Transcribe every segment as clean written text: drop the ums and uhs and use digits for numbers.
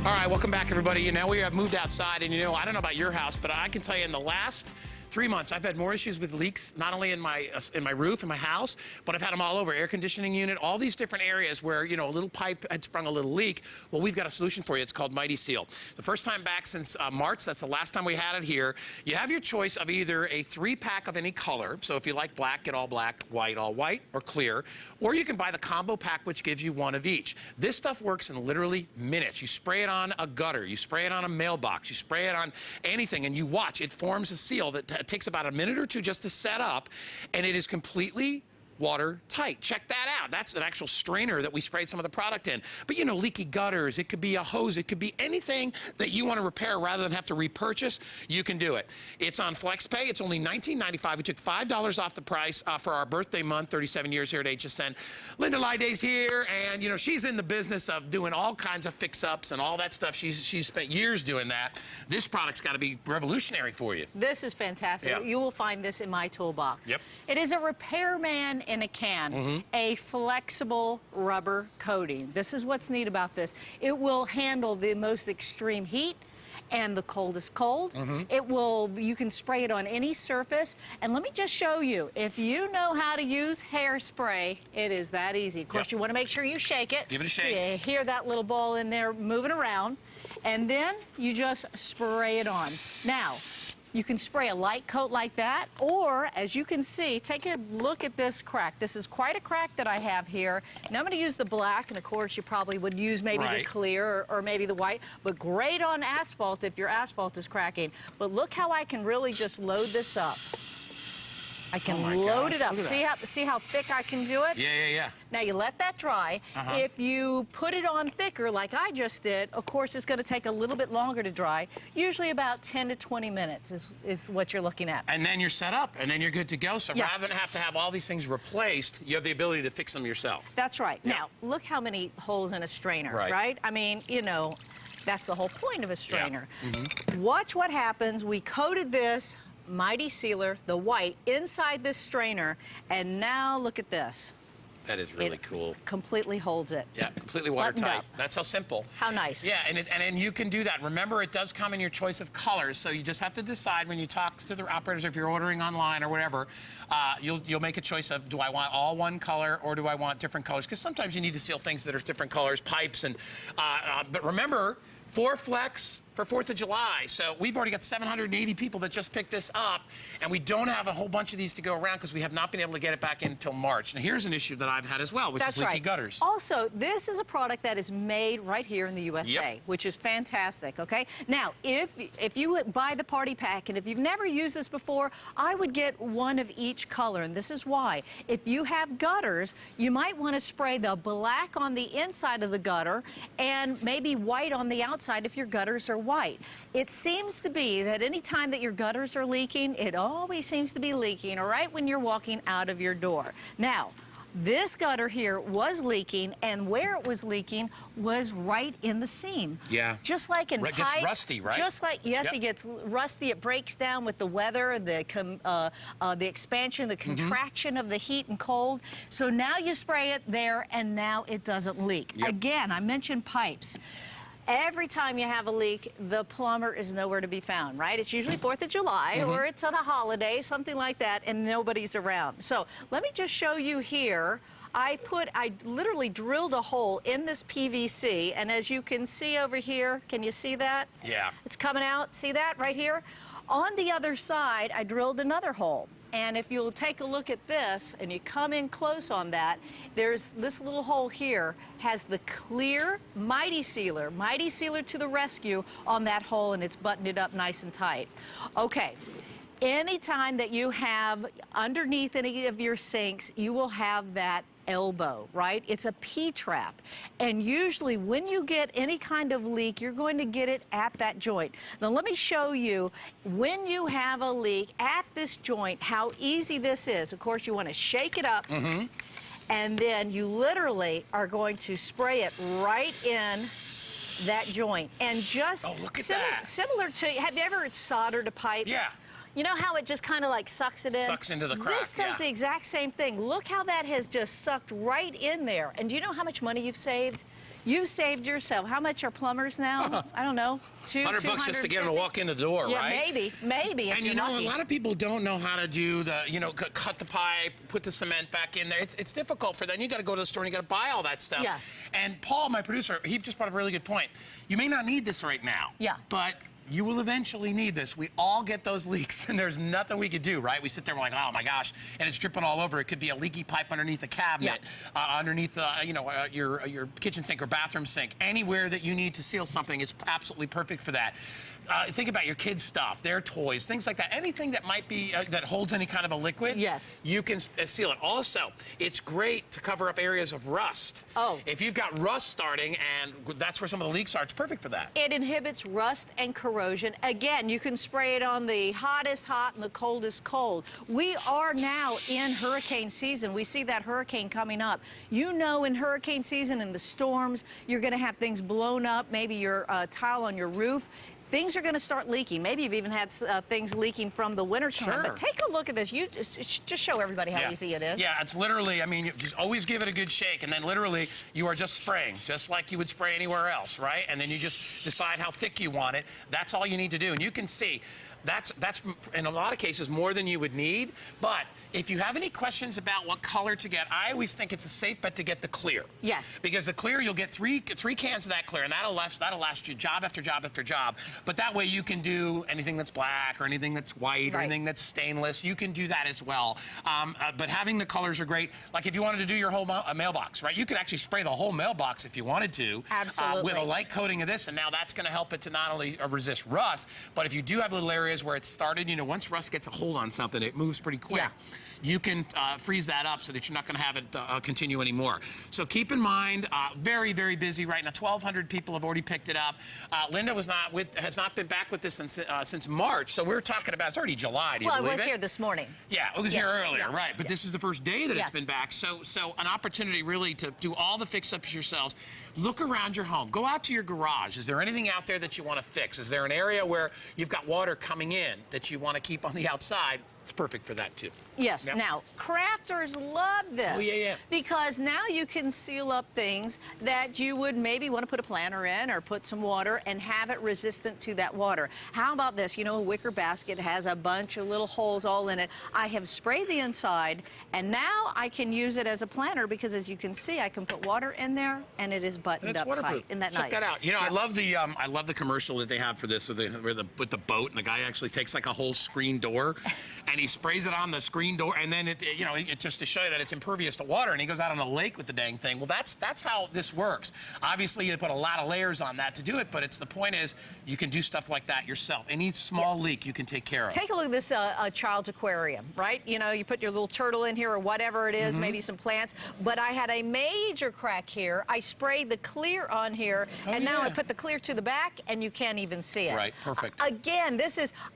All right, welcome back, everybody. You know, we have moved outside, and I don't know about your house, but I can tell you in the last 3 months, I've had more issues with leaks, not only in my roof, in my house, but I've had them all over, air conditioning unit, all these different areas where, a little pipe had sprung a little leak. Well, we've got a solution for you. It's called Mighty Seal. The first time back since March, that's the last time we had it here. You have your choice of either a 3-pack of any color. So if you like black, get all black, white, all white, or clear. Or you can buy the combo pack, which gives you one of each. This stuff works in literally minutes. You spray it on a gutter, you spray it on a mailbox, you spray it on anything, and you watch. It forms a seal that takes about a minute or two just to set up, and it is completely watertight. Check that out. That's an actual strainer that we sprayed some of the product in. But leaky gutters, it could be a hose, it could be anything that you want to repair rather than have to repurchase, you can do it. It's on FlexPay. It's only $19.95. We took $5 off the price for our birthday month, 37 years here at HSN. Linda Lyday's here, and she's in the business of doing all kinds of fix-ups and all that stuff. She's spent years doing that. This product's got to be revolutionary for you. This is fantastic. Yeah. You will find this in my toolbox. Yep. It is a repairman in a can, a flexible rubber coating. This is what's neat about this. It will handle the most extreme heat and the coldest cold. You can spray it on any surface. And let me just show you, if you know how to use hairspray, it is that easy. Of course, you want to make sure you shake it. Give it a shake. So you hear that little ball in there moving around. And then you just spray it on. Now, you can spray a light coat like that, or as you can see, take a look at this crack. This is quite a crack that I have here. Now I'm going to use the black, and of course you probably would use maybe the clear or maybe the white, but great on asphalt if your asphalt is cracking. But look how I can really just load this up. I can load it up. See how thick I can do it? Yeah. Now you let that dry. If you put it on thicker like I just did, of course it's going to take a little bit longer to dry. Usually about 10 to 20 minutes is what you're looking at. And then you're set up, and then you're good to go. So rather than have to have all these things replaced, you have the ability to fix them yourself. That's right. Now, look how many holes in a strainer, right? I mean, that's the whole point of a strainer. Watch what happens. We coated this Mighty Sealer, the white, inside this strainer, and now look at this. That is really cool. Completely holds it. Yeah, completely watertight. That's how simple. How nice. Yeah, and you can do that. Remember, it does come in your choice of colors, so you just have to decide when you talk to the operators, if you're ordering online or whatever, you'll make a choice of, do I want all one color or do I want different colors? Because sometimes you need to seal things that are different colors, pipes, and but remember, 4 Flex for 4th of July. So we've already got 780 people that just picked this up, and we don't have a whole bunch of these to go around because we have not been able to get it back in until March. And here's an issue that I've had as well, which is leaky gutters. Also, this is a product that is made right here in the USA, which is fantastic, okay? Now, if you buy the party pack, and if you've never used this before, I would get one of each color, and this is why. If you have gutters, you might want to spray the black on the inside of the gutter and maybe white on the outside if your gutters are white. It seems to be that any time that your gutters are leaking, it always seems to be leaking right when you're walking out of your door. Now, this gutter here was leaking, and where it was leaking was right in the seam. Yeah. Just like in pipes. It gets rusty, right? Just like, yes, it gets rusty. It breaks down with the weather, the expansion, the contraction of the heat and cold. So now you spray it there, and now it doesn't leak. Again, I mentioned pipes. Every time you have a leak, the plumber is nowhere to be found, right? It's usually 4th of July or it's on a holiday, something like that, and nobody's around. So let me just show you here. I literally drilled a hole in this PVC, and as you can see over here, can you see that? Yeah. It's coming out, see that right here? On the other side, I drilled another hole. And if you'll take a look at this and you come in close on that, there's this little hole here has the clear Mighty Sealer to the rescue on that hole, and it's buttoned it up nice and tight. Okay. Anytime that you have underneath any of your sinks, you will have that elbow, right? It's a P-trap. And usually when you get any kind of leak, you're going to get it at that joint. Now let me show you, when you have a leak at this joint, how easy this is. Of course, you want to shake it up, and then you literally are going to spray it right in that joint. And just similar to, have you ever soldered a pipe? Yeah. You know how it just kind of like sucks it in? Sucks into the crack, This does the exact same thing. Look how that has just sucked right in there. And do you know how much money you've saved? You've saved yourself. How much are plumbers now? I don't know. $100 just to get them to walk in the door, yeah, right? Maybe. And you know, a lot of people don't know how to do the, cut the pipe, put the cement back in there. It's difficult for them. You got to go to the store and you got to buy all that stuff. Yes. And Paul, my producer, he just brought up a really good point. You may not need this right now. Yeah. But you will eventually need this. We all get those leaks, and there's nothing we could do, right? We sit there and we're like, oh my gosh, and it's dripping all over. It could be a leaky pipe underneath a cabinet, underneath, your kitchen sink or bathroom sink. Anywhere that you need to seal something, it's absolutely perfect for that. Think about your kids' stuff, their toys, things like that. Anything that might be, that holds any kind of a liquid, yes, you can seal it. Also, it's great to cover up areas of rust. Oh. If you've got rust starting, and that's where some of the leaks are, it's perfect for that. It inhibits rust and corrosion. Again, you can spray it on the hottest hot and the coldest cold. We are now in hurricane season. We see that hurricane coming up. You know, in hurricane season and the storms, you're going to have things blown up, maybe your tile on your roof. Things are going to start leaking. Maybe you've even had things leaking from the wintertime. Sure. But take a look at this. You just show everybody how easy it is. Yeah, it's literally, I mean, you just always give it a good shake, and then literally you are just spraying, just like you would spray anywhere else, right? And then you just decide how thick you want it. That's all you need to do. And you can see, that's in a lot of cases more than you would need. But if you have any questions about what color to get, I always think it's a safe bet to get the clear. Yes. Because the clear, you'll get three cans of that clear, and that'll last you job after job after job. But that way you can do anything that's black or anything that's white or anything that's stainless. You can do that as well. But having the colors are great. Like if you wanted to do your whole mailbox, right? You could actually spray the whole mailbox if you wanted to. Absolutely. With a light coating of this, and now that's going to help it to not only resist rust, but if you do have little areas where it's started, once rust gets a hold on something, it moves pretty quick. Yeah. You can freeze that up so that you're not going to have it continue anymore. So keep in mind, very, very busy right now. 1,200 people have already picked it up. Linda has not been back with this since March. So we're talking about, it's already July. Do you believe it? Well, it was here this morning. Yeah, it was here earlier, right? But yes. This is the first day that it's been back. So an opportunity really to do all the fix-ups yourselves. Look around your home. Go out to your garage. Is there anything out there that you want to fix? Is there an area where you've got water coming in that you want to keep on the outside? It's perfect for that, too. Yes. Yep. Now, crafters love this. Oh, yeah. Because now you can seal up things that you would maybe want to put a planter in or put some water and have it resistant to that water. How about this? A wicker basket has a bunch of little holes all in it. I have sprayed the inside, and now I can use it as a planter because, as you can see, I can put water in there, and it is buttoned up tight. Isn't that nice? Check that out. I love the commercial that they have for this with the boat, and the guy actually takes like a whole screen door, and he sprays it on the screen door, and then it just to show you that it's impervious to water, and he goes out on the lake with the dang thing. Well, that's how this works. Obviously, you put a lot of layers on that to do it, but the point is you can do stuff like that yourself. Any small leak you can take care of. Take a look at this child's aquarium, right? You put your little turtle in here or whatever it is, maybe some plants, but I had a major crack here. I sprayed the clear on here, and now I put the clear to the back, and you can't even see it. Right, perfect. Again,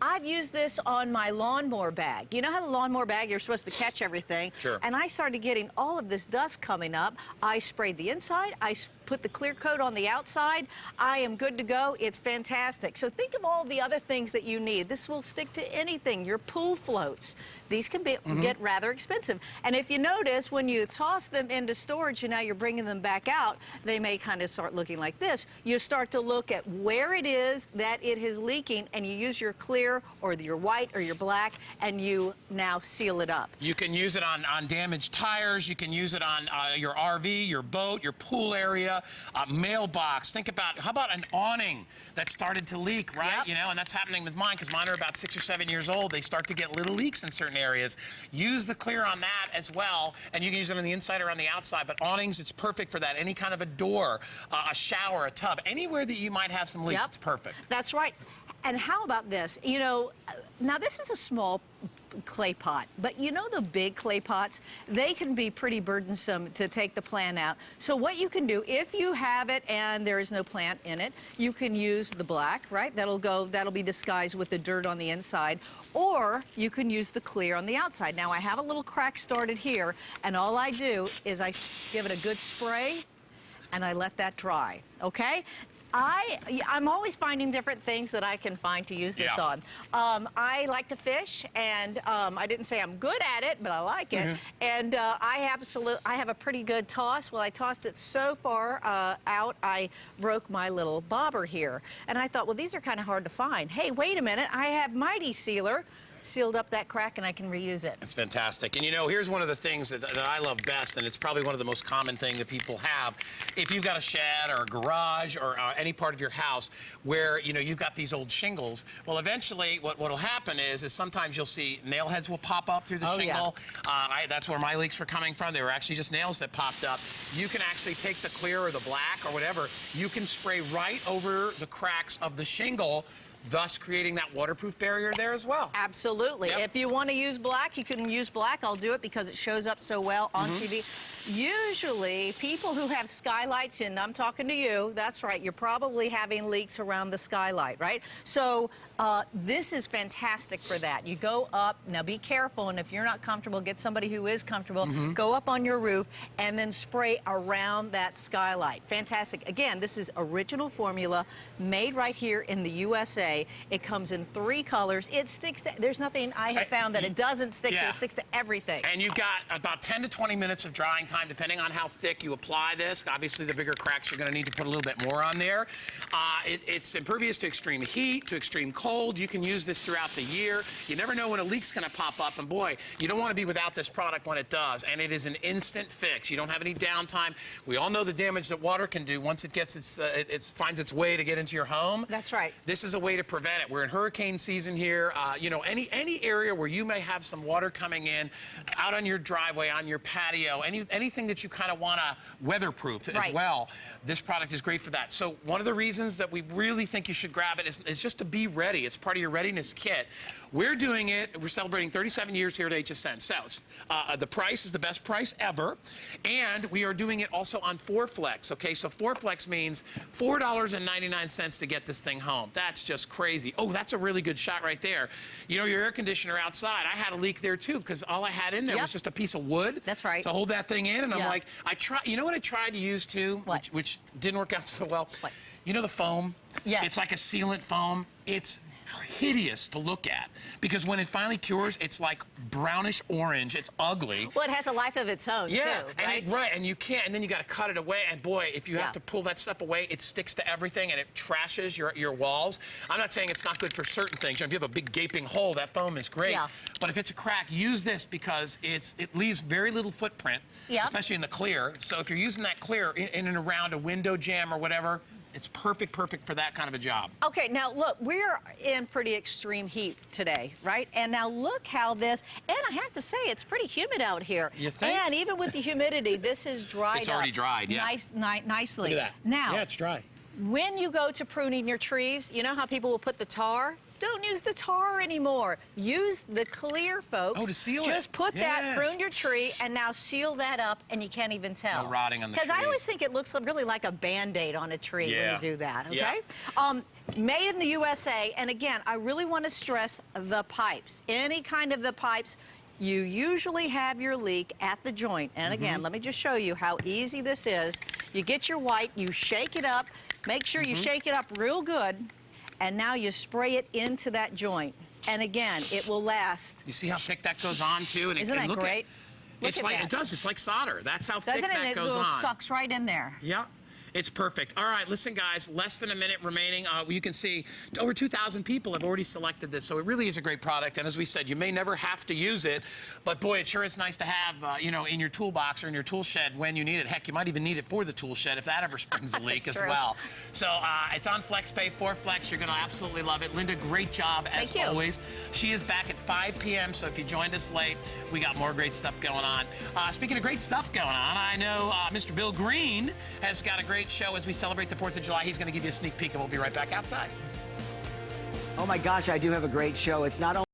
I've used this on my lawnmower bag. You know how the lawnmower bag, you're supposed to catch everything. Sure. And I started getting all of this dust coming up. I sprayed the inside. I put the clear coat on the outside. I am good to go. It's fantastic. So think of all the other things that you need. This will stick to anything. Your pool floats. These can get rather expensive. And if you notice, when you toss them into storage and now you're bringing them back out, they may kind of start looking like this. You start to look at where it is that it is leaking, and you use your clear or your white or your black, and you now seal it up. You can use it on damaged tires. You can use it on your RV, your boat, your pool area, mailbox. Think about, how about an awning that started to leak, right? Yep. And that's happening with mine because mine are about 6 or 7 years old. They start to get little leaks in certain areas. Use the clear on that as well, and you can use it on the inside or on the outside. But awnings, it's perfect for that. Any kind of a door, a shower, a tub, anywhere that you might have some leaks, it's perfect. That's right. And how about this? Now this is a small clay pot, but the big clay pots, they can be pretty burdensome to take the plant out. So what you can do, if you have it and there is no plant in it, you can use the black, right? That'll be disguised with the dirt on the inside, or you can use the clear on the outside. Now I have a little crack started here, and all I do is I give it a good spray and I let that dry, okay? I'm always finding different things that I can find to use this on. I like to fish, and I didn't say I'm good at it, but I like it. And I have a pretty good toss. Well, I tossed it so far out out, I broke my little bobber here. And I thought, well, these are kind of hard to find. Hey, wait a minute, I have Mighty Sealer. Sealed up that crack and I can reuse it. It's fantastic. And you know, here's one of the things that I love best, and it's probably one of the most common thing that people have. If you've got a shed or a garage or any part of your house where, you know, you've got these old shingles, well, eventually what'll happen is sometimes you'll see nail heads will pop up through the shingle. Yeah. That's where my leaks were coming from. They were actually just nails that popped up. You can actually take the clear or the black or whatever, you can spray right over the cracks of the shingle, thus creating that waterproof barrier there as well. Absolutely. Yep. If you want to use black, you can use black. I'll do it because it shows up so well on TV. Usually, people who have skylights, and I'm talking to you, that's right, you're probably having leaks around the skylight, right? So this is fantastic for that. You go up, now be careful, and if you're not comfortable, get somebody who is comfortable, go up on your roof, and then spray around that skylight. Fantastic. Again, this is original formula, made right here in the USA. It comes in 3 colors. It sticks to, there's nothing I have found that it doesn't stick to. It sticks to everything. And you've got about 10 to 20 minutes of drying time, depending on how thick you apply this. Obviously, the bigger cracks, you're going to need to put a little bit more on there. It's impervious to extreme heat, to extreme cold. You can use this throughout the year. You never know when a leak's going to pop up, and boy, you don't want to be without this product when it does. And it is an instant fix. You don't have any downtime. We all know the damage that water can do once it gets it finds its way to get into your home. That's right. This is a way to prevent it. We're in hurricane season here. You know, any area where you may have some water coming in, out on your driveway, on your patio, anything that you kind of want to weatherproof as well, this product is great for that. So one of the reasons that we really think you should grab it is just to be ready. It's part of your readiness kit. We're doing it. We're celebrating 37 years here at HSN. So the price is the best price ever, and we are doing it also on 4Flex. Okay, so 4Flex means $4.99 to get this thing home. That's just crazy. Oh, that's a really good shot right there. You know, your air conditioner outside, I had a leak there too because all I had in there was just a piece of wood. That's right. To hold that thing in, and I'm like, you know what I tried to use too, which didn't work out so well? What? You know the foam? Yes. It's like a sealant foam. It's hideous to look at because when it finally cures, it's like brownish orange. It's ugly. Well, it has a life of its own too, right? And you can't, and then you got to cut it away. And boy, if you have to pull that stuff away, it sticks to everything and it trashes your walls. I'm not saying it's not good for certain things. If you have a big gaping hole, that foam is great. Yeah. But if it's a crack, use this because it leaves very little footprint, especially in the clear. So if you're using that clear in and around a window jamb or whatever, it's perfect for that kind of a job. Okay, now look, we're in pretty extreme heat today, right? And now look how this, and I have to say, it's pretty humid out here. You think? And even with the humidity, this is dried It's already dried, nicely. Look at that. Now, yeah, it's dry. When you go to pruning your trees, you know how people will put the tar? Don't use the tar anymore. Use the clear, folks. Oh, to seal it. Just put that, prune your tree, and now seal that up, and you can't even tell. No rotting on the trees. Because I always think it looks really like a Band-Aid on a tree when you do that, okay? Yeah. Made in the USA, and again, I really want to stress the pipes. Any kind of the pipes, you usually have your leak at the joint. And again, let me just show you how easy this is. You get your white, you shake it up, make sure you shake it up real good, and now you spray it into that joint. And again, it will last. You see how thick that goes on too? And Isn't that great? It's like it does. It's like solder. That's how thick that goes on. It sucks right in there. Yeah. It's perfect. All right, listen, guys, less than a minute remaining. You can see over 2,000 people have already selected this, so it really is a great product. And as we said, you may never have to use it, but boy, it sure is nice to have, you know, in your toolbox or in your tool shed when you need it. Heck, you might even need it for the tool shed if that ever springs a leak as well. So it's on FlexPay, 4Flex. You're going to absolutely love it. Linda, great job as always. She is back at 5 p.m., so if you joined us late, we got more great stuff going on. Speaking of great stuff going on, I know Mr. Bill Green has got a great show as we celebrate the 4th of July. He's going to give you a sneak peek, and we'll be right back outside. Oh my gosh, I do have a great show. It's not only